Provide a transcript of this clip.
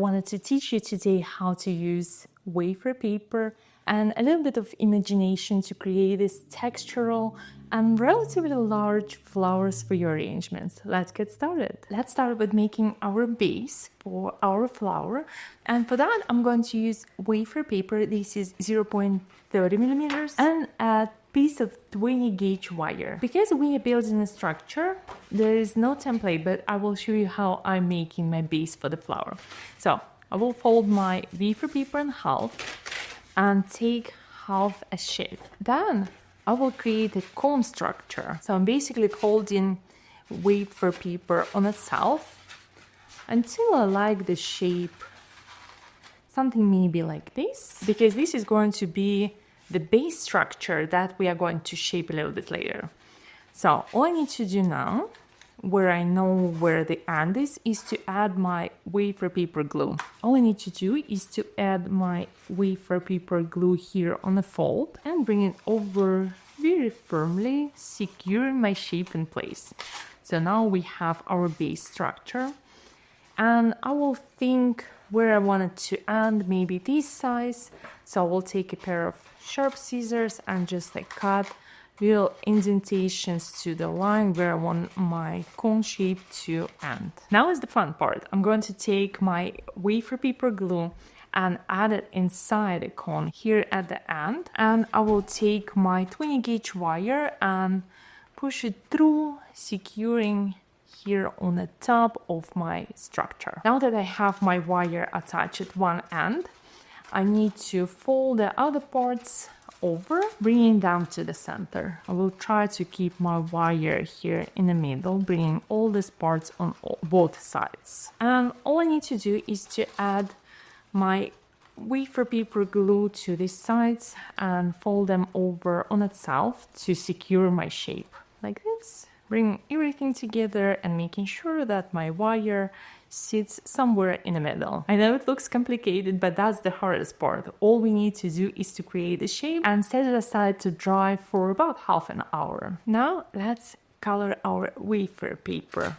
wanted to teach you today how to use wafer paper and a little bit of imagination to create this textural and relatively large flowers for your arrangements. Let's get started. Let's start with making our base for our flower. And for that, I'm going to use wafer paper. This is 0.30 millimeters and a piece of 20 gauge wire. Because we are building a structure, there is no template, but I will show you how I'm making my base for the flower. So I will fold my wafer paper in half and take half a shape. Then I will create a cone structure. So I'm basically holding wafer paper on itself until I like the shape, something maybe like this, because this is going to be the base structure that we are going to shape a little bit later. So all I need to do now, where I know where the end is to add my wafer paper glue. All I need to do is to add my wafer paper glue here on the fold and bring it over very firmly, securing my shape in place. So now we have our base structure, and I will think where I want it to end, maybe this size. So I will take a pair of sharp scissors and just like cut little indentations to the line where I want my cone shape to end. Now is the fun part. I'm going to take my wafer paper glue and add it inside the cone here at the end, and I will take my 20 gauge wire and push it through, securing here on the top of my structure. Now that I have my wire attached at one end, I need to fold the other parts over, bringing them to the center. I will try to keep my wire here in the middle, bringing all these parts on both sides. And all I need to do is to add my wafer paper glue to these sides and fold them over on itself to secure my shape, like this. Bring everything together and making sure that my wire sits somewhere in the middle. I know it looks complicated, but that's the hardest part. All we need to do is to create the shape and set it aside to dry for about half an hour. Now let's color our wafer paper.